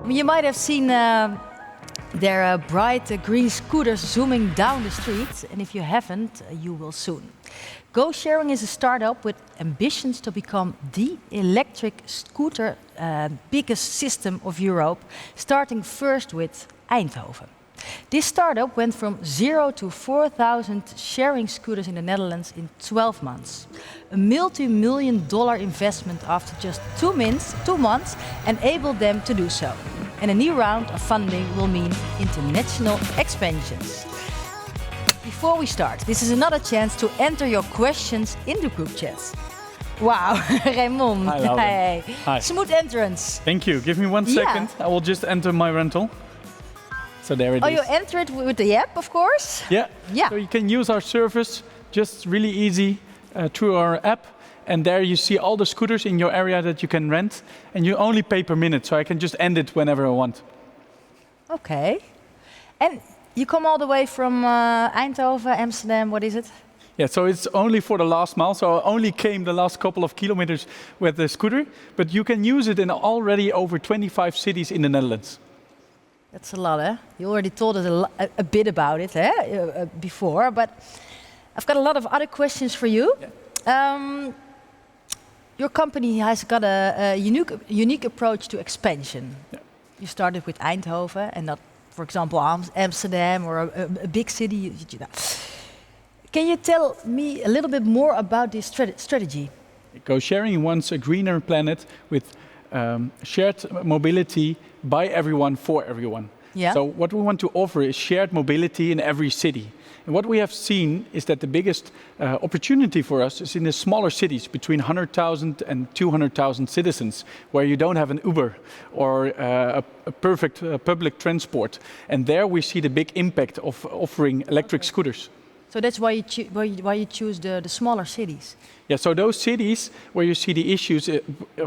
You might have seen their bright green scooters zooming down the street, and if you haven't, you will soon. Go Sharing is a startup with ambitions to become the electric scooter biggest system of Europe, starting first with Eindhoven. This startup went from 0 to 4,000 sharing scooters in the Netherlands in 12 months. A multi-million-dollar investment after just 2 months enabled them to do so. And a new round of funding will mean international expansions. Before we start, this is another chance to enter your questions in the group chat. Wow, Raymon. Hi, Laura. Hey. Hi. Smooth entrance. Thank you. Give me 1 second. I will just enter my rental. So there it is. You enter it with the app, of course? Yeah. Yeah. So you can use our service just really easy through our app. And there you see all the scooters in your area that you can rent. And you only pay per minute, so I can just end it whenever I want. Okay. And you come all the way from Eindhoven, Amsterdam, what is it? Yeah, so it's only for the last mile. So I only came the last couple of kilometers with the scooter. But you can use it in already over 25 cities in the Netherlands. That's a lot, eh? You already told us a bit about it before, but I've got a lot of other questions for you. Yeah. Your company has got a unique approach to expansion. Yeah. You started with Eindhoven and not, for example, Amsterdam or a big city. Can you tell me a little bit more about this strategy? Go Sharing wants a greener planet with shared mobility by everyone for everyone. Yeah. So what we want to offer is shared mobility in every city. And what we have seen is that the biggest opportunity for us is in the smaller cities between 100,000 and 200,000 citizens, where you don't have an Uber or a perfect public transport. And there we see the big impact of offering electric scooters. So that's why you choose the smaller cities. Yeah, so those cities where you see the issues,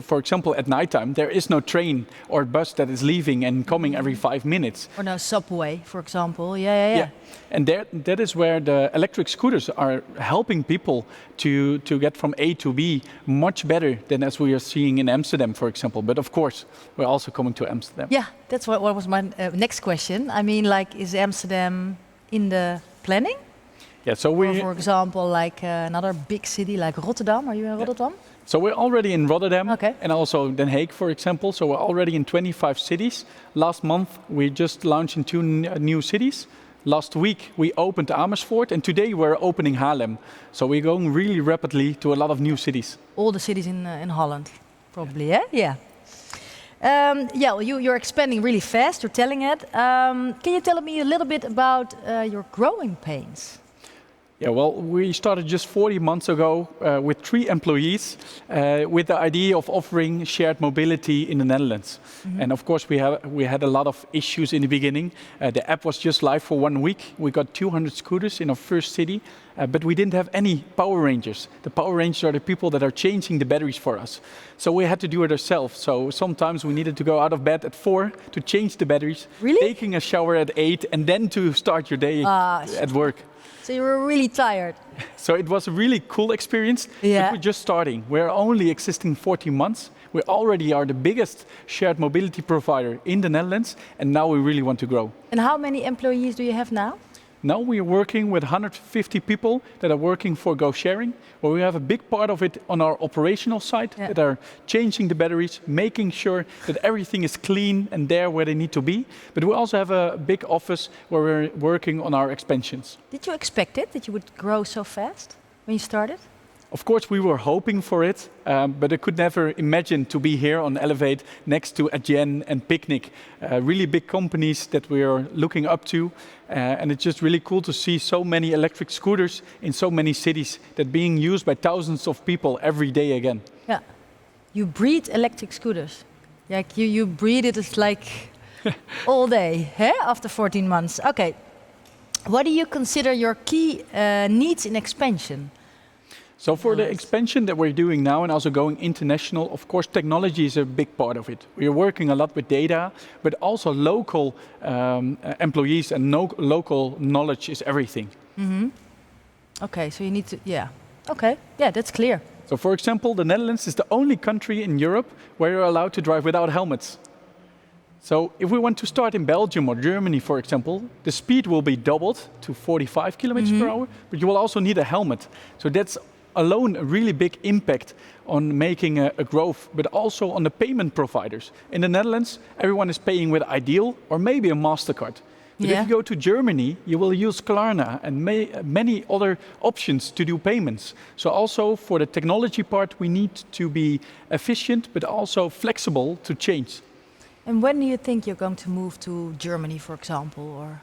for example, at nighttime, there is no train or bus that is leaving and coming every 5 minutes. Or no subway, for example. Yeah. And that is where the electric scooters are helping people to get from A to B much better than as we are seeing in Amsterdam, for example. But of course, we're also coming to Amsterdam. Yeah, that's what was my next question. I mean, like, is Amsterdam in the planning? Yeah, so or for example, like another big city like Rotterdam. Are you in Rotterdam? So we're already in Rotterdam, okay. And also Den Haag, for example. So we're already in 25 cities. Last month, we just launched in 2 new cities. Last week, we opened Amersfoort, and today we're opening Haarlem. So we're going really rapidly to a lot of new cities. All the cities in Holland, probably, yeah? Well, you're expanding really fast, you're telling it. Can you tell me a little bit about your growing pains? Yeah, well, we started just 40 months ago with 3 employees with the idea of offering shared mobility in the Netherlands. Mm-hmm. And of course, we had a lot of issues in the beginning. The app was just live for 1 week. We got 200 scooters in our first city, but we didn't have any Power Rangers. The Power Rangers are the people that are changing the batteries for us. So we had to do it ourselves. So sometimes we needed to go out of bed at 4 to change the batteries, really? Taking a shower at 8, and then to start your day at work. So you were really tired. So it was a really cool experience, yeah. But we're just starting. We're only existing 14 months. We already are the biggest shared mobility provider in the Netherlands, and now we really want to grow. And how many employees do you have now? Now we are working with 150 people that are working for Go Sharing, where we have a big part of it on our operational side, that are changing the batteries, making sure that everything is clean and there where they need to be. But we also have a big office where we're working on our expansions. Did you expect it, that you would grow so fast when you started? Of course, we were hoping for it, but I could never imagine to be here on Elevate next to Adyen and Picnic, really big companies that we are looking up to. And it's just really cool to see so many electric scooters in so many cities that being used by thousands of people every day again. Yeah, you breed electric scooters. Like you breed it as like all day, after 14 months. Okay, what do you consider your key needs in expansion? So for the expansion that we're doing now and also going international, of course, technology is a big part of it. We are working a lot with data, but also local employees and local knowledge is everything. Mm-hmm. Okay, so you need to, Okay, that's clear. So for example, the Netherlands is the only country in Europe where you're allowed to drive without helmets. So if we want to start in Belgium or Germany, for example, the speed will be doubled to 45 kilometers per hour, but you will also need a helmet. So that's alone a really big impact on making a growth, but also on the payment providers. In the Netherlands, everyone is paying with Ideal or maybe a MasterCard. But if you go to Germany, you will use Klarna and many other options to do payments. So also for the technology part, we need to be efficient, but also flexible to change. And when do you think you're going to move to Germany, for example, or?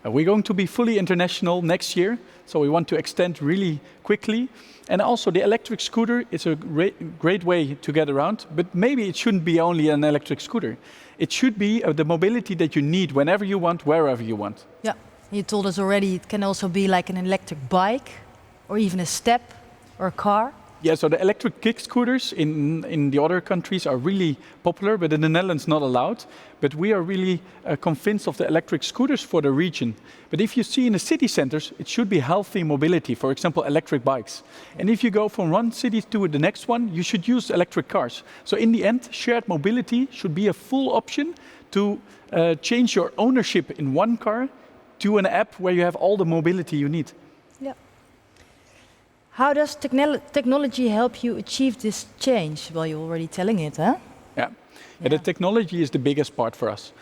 We're going to be fully international next year, so we want to extend really quickly. And also the electric scooter is a great way to get around, but maybe it shouldn't be only an electric scooter. It should be the mobility that you need whenever you want, wherever you want. Yeah, you told us already it can also be like an electric bike or even a step or a car. Yeah, so the electric kick scooters in the other countries are really popular, but in the Netherlands not allowed. But we are really convinced of the electric scooters for the region. But if you see in the city centers, it should be healthy mobility, for example, electric bikes. And if you go from one city to the next one, you should use electric cars. So in the end, shared mobility should be a full option to change your ownership in one car to an app where you have all the mobility you need. Yeah. How does technology help you achieve this change? Well, you're already telling it, huh? Yeah, the technology is the biggest part for us.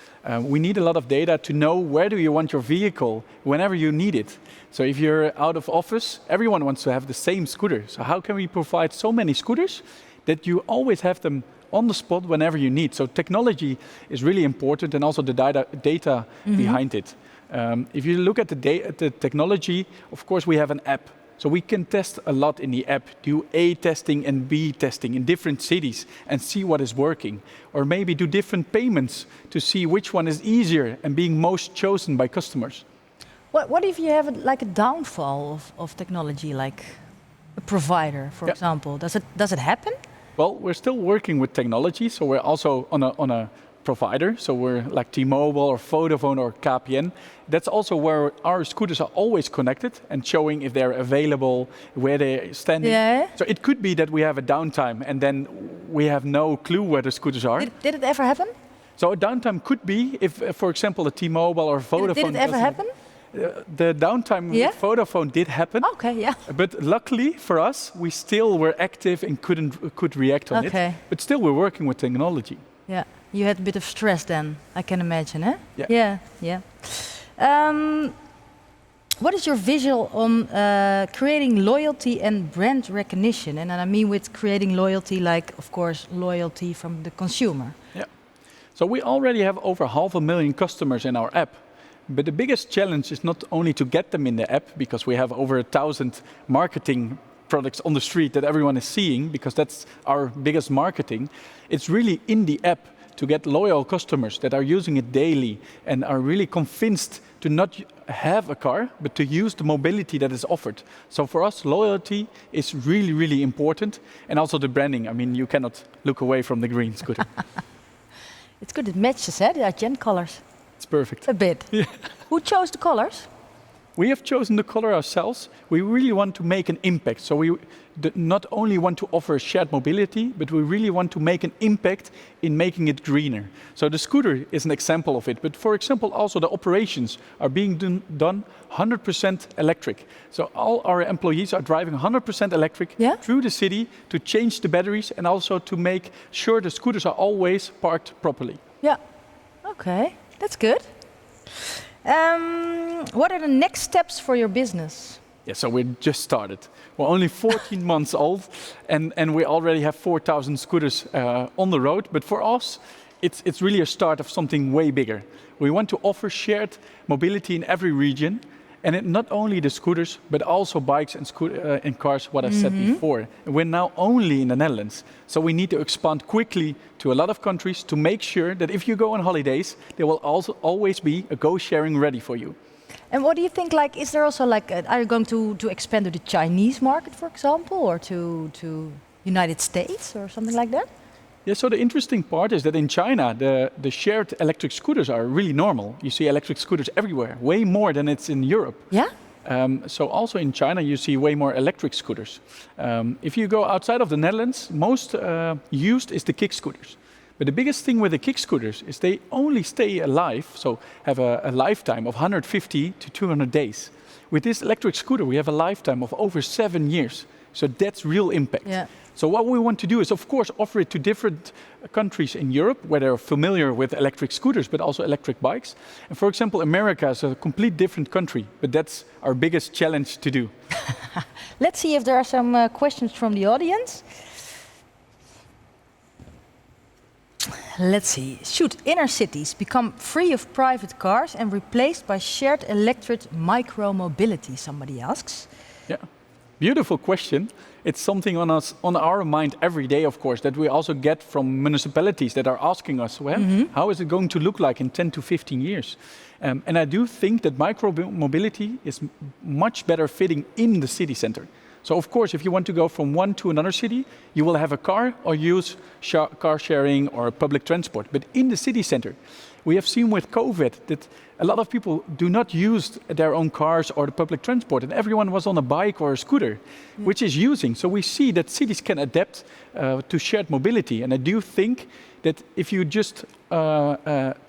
We need a lot of data to know where do you want your vehicle whenever you need it. So if you're out of office, everyone wants to have the same scooter. So how can we provide so many scooters that you always have them on the spot whenever you need? So technology is really important, and also the data behind it. If you look at the technology, of course we have an app. So we can test a lot in the app, do A testing and B testing in different cities and see what is working. Or maybe do different payments to see which one is easier and being most chosen by customers. What if you have like a downfall of technology, like a provider, for example? Does it happen? Well, we're still working with technology, so we're also on a provider, so we're like T-Mobile or Vodafone or KPN. That's also where our scooters are always connected and showing if they're available, where they're standing. Yeah. So it could be that we have a downtime and then we have no clue where the scooters are. Did it ever happen? So a downtime could be if, for example, a T-Mobile or Vodafone... Did it ever happen? The downtime with Vodafone did happen. Okay, yeah. But luckily for us, we still were active and could react on it. But still we're working with technology. Yeah. You had a bit of stress then, I can imagine, eh? Yeah. What is your visual on creating loyalty and brand recognition? And I mean with creating loyalty, like, of course, loyalty from the consumer. Yeah. So we already have over 500,000 customers in our app. But the biggest challenge is not only to get them in the app, because we have over 1,000 marketing products on the street that everyone is seeing, because that's our biggest marketing. It's really in the app to get loyal customers that are using it daily and are really convinced to not have a car, but to use the mobility that is offered. So for us, loyalty is really, really important. And also the branding. I mean, you cannot look away from the green scooter. It's good, it matches, the Adyen colors. It's perfect. A bit. Yeah. Who chose the colors? We have chosen the color ourselves. We really want to make an impact. So we not only want to offer shared mobility, but we really want to make an impact in making it greener. So the scooter is an example of it. But for example, also the operations are being done 100% electric. So all our employees are driving 100% electric through the city to change the batteries and also to make sure the scooters are always parked properly. Yeah, okay, that's good. What are the next steps for your business? Yeah, so we just started. We're only 14 months old, and we already have 4,000 scooters on the road. But for us, it's really a start of something way bigger. We want to offer shared mobility in every region, and not only the scooters, but also bikes and cars, what I said before. We're now only in the Netherlands, so we need to expand quickly to a lot of countries to make sure that if you go on holidays, there will also always be a go-sharing ready for you. And what do you think, like, is there also like, are you going to expand to the Chinese market, for example, or to United States or something like that? Yeah, so the interesting part is that in China, the shared electric scooters are really normal. You see electric scooters everywhere, way more than it's in Europe. Yeah? So also in China, you see way more electric scooters. If you go outside of the Netherlands, most used is the kick scooters. But the biggest thing with the kick scooters is they only stay alive, so have a lifetime of 150 to 200 days. With this electric scooter, we have a lifetime of over 7 years. So that's real impact. Yeah. So what we want to do is, of course, offer it to different countries in Europe where they're familiar with electric scooters, but also electric bikes. And for example, America is a complete different country, but that's our biggest challenge to do. Let's see if there are some questions from the audience. Let's see. Should inner cities become free of private cars and replaced by shared electric micro-mobility? Somebody asks. Yeah, beautiful question. It's something on our mind every day, of course, that we also get from municipalities that are asking us, well, how is it going to look like in 10 to 15 years? And I do think that micro-mobility is much better fitting in the city center. So of course, if you want to go from one to another city, you will have a car or use car sharing or public transport. But in the city center, we have seen with COVID that a lot of people do not use their own cars or the public transport, and everyone was on a bike or a scooter, which is using. So we see that cities can adapt to shared mobility. And I do think that if you just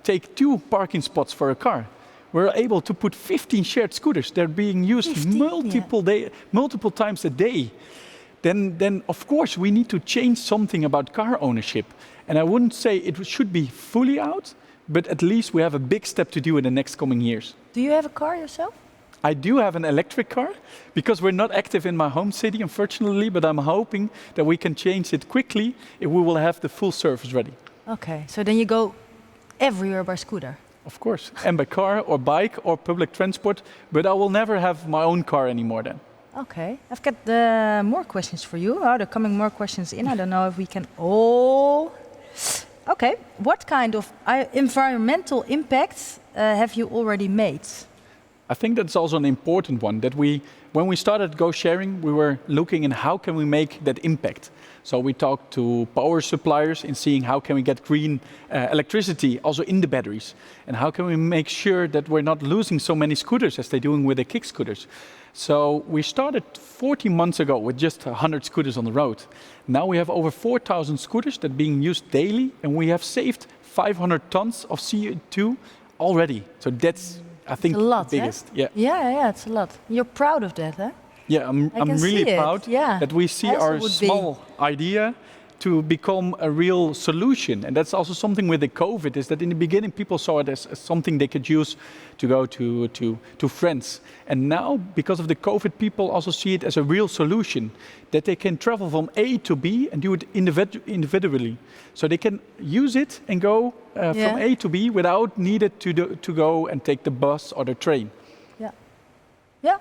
take 2 parking spots for a car, we're able to put 15 shared scooters. They're being used 15, multiple times a day. Then of course we need to change something about car ownership. And I wouldn't say it should be fully out, but at least we have a big step to do in the next coming years. Do you have a car yourself? I do have an electric car, because we're not active in my home city, unfortunately, but I'm hoping that we can change it quickly if we will have the full service ready. Okay, so then you go everywhere by scooter? Of course, and by car or bike or public transport, but I will never have my own car anymore then. Okay, I've got more questions for you. Oh, there are coming more questions in. I don't know if we can all... Okay, what kind of environmental impact have you already made? I think that's also an important one, that when we started Go Sharing, we were looking in how can we make that impact. So we talked to power suppliers in seeing how can we get green electricity also in the batteries, and how can we make sure that we're not losing so many scooters as they're doing with the kick scooters. So we started 14 months ago with just 100 scooters on the road. Now we have over 4,000 scooters that are being used daily, and we have saved 500 tons of CO2 already. So that's, I think, a lot, the biggest. Eh? Yeah, it's a lot. You're proud of that, huh? Yeah, I'm really proud that we see our small idea to become a real solution. And that's also something with the COVID, is that in the beginning people saw it as something they could use to go to friends. And now, because of the COVID, people also see it as a real solution, that they can travel from A to B and do it individually. So they can use it and go from A to B without needed to go and take the bus or the train. Yeah,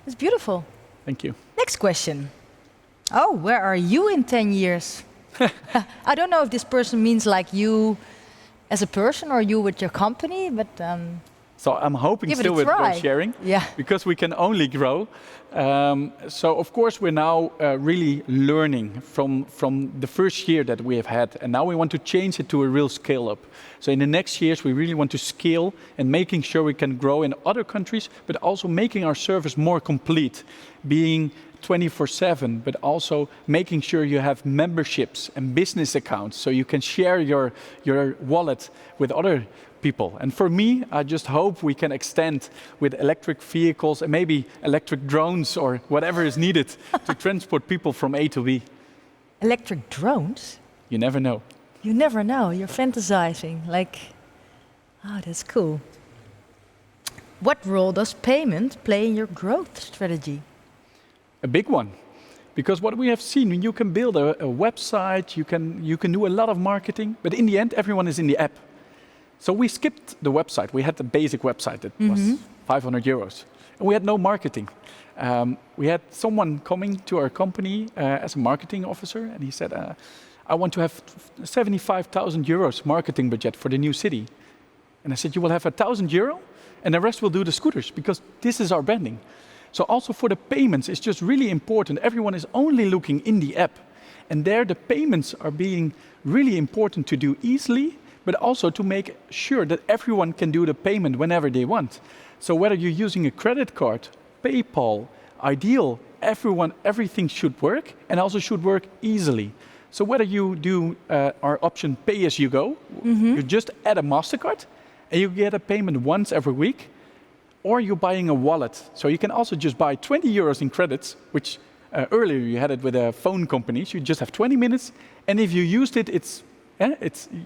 it's beautiful. Thank you. Next question. Oh, where are you in 10 years? I don't know if this person means like you as a person or you with your company, but... So I'm hoping still with Go Sharing, because we can only grow. So of course we're now really learning from the first year that we have had, and now we want to change it to a real scale up. So in the next years we really want to scale and making sure we can grow in other countries, but also making our service more complete, being 24/7, but also making sure you have memberships and business accounts so you can share your wallet with other people. And for me, I just hope we can extend with electric vehicles and maybe electric drones or whatever is needed to transport people from A to B. Electric drones? You never know. You never know. You're fantasizing. Like, oh, that's cool. What role does payment play in your growth strategy? A big one. Because what we have seen, when you can build a website, you can do a lot of marketing, but in the end, everyone is in the app. So we skipped the website. We had the basic website that was 500 euros. And we had no marketing. We had someone coming to our company as a marketing officer, and he said, I want to have 75,000 euros marketing budget for the new city. And I said, you will have €1,000 and the rest will do the scooters, because this is our branding. So also for the payments, it's just really important. Everyone is only looking in the app. And there the payments are being really important to do easily, but also to make sure that everyone can do the payment whenever they want. So whether you're using a credit card, PayPal, Adyen, everything should work and also should work easily. So whether you do our option pay as you go, you just add a MasterCard and you get a payment once every week, or you're buying a wallet. So you can also just buy 20 euros in credits, which earlier you had it with a phone company. So you just have 20 minutes, and if you used it,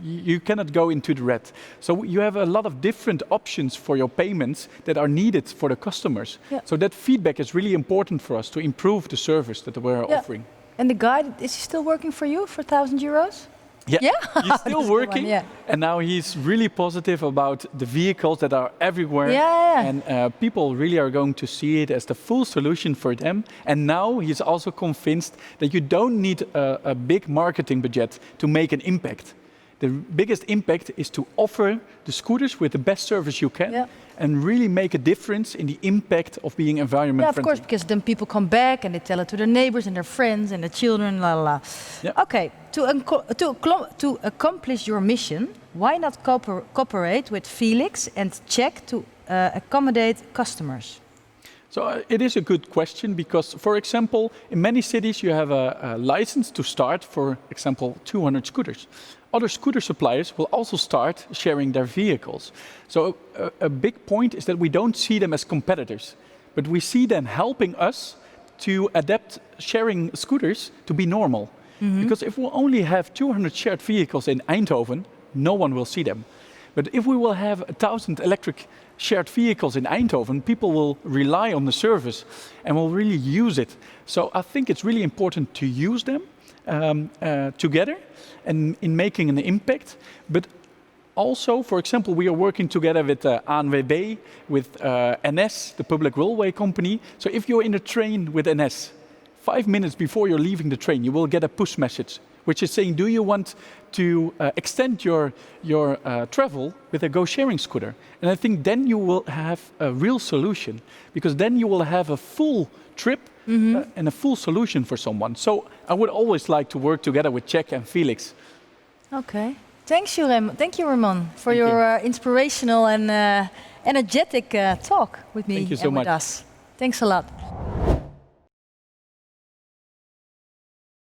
you cannot go into the red. So you have a lot of different options for your payments that are needed for the customers. Yeah. So that feedback is really important for us to improve the service that we're offering. And the guy, is he still working for you for 1,000 euros? Yeah, he's still working, yeah. and now he's really positive about the vehicles that are everywhere. And people really are going to see it as the full solution for them. And now he's also convinced that you don't need a big marketing budget to make an impact. The biggest impact is to offer the scooters with the best service you can and really make a difference in the impact of being environment friendly. Of course, because then people come back and they tell it to their neighbors and their friends and their children, la la la. Yeah. Okay, to accomplish your mission, why not cooperate with Felix and check to accommodate customers? So it is a good question because, for example, in many cities you have a license to start, for example, 200 scooters. Other scooter suppliers will also start sharing their vehicles. So a big point is that we don't see them as competitors, but we see them helping us to adapt sharing scooters to be normal. Because if we only have 200 shared vehicles in Eindhoven, no one will see them. But if we will have 1,000 electric shared vehicles in Eindhoven, people will rely on the service and will really use it. So I think it's really important to use them together and in making an impact. But also, for example, we are working together with ANWB, with NS, the public railway company. So if you're in a train with NS, 5 minutes before you're leaving the train, you will get a push message, which is saying, do you want to extend your travel with a go-sharing scooter? And I think then you will have a real solution, because then you will have a full trip and a full solution for someone. So I would always like to work together with Jack and Felix. Okay. Thank you, Raymon, for your inspirational and energetic talk with me Thank you so and with much. us. Thanks a lot.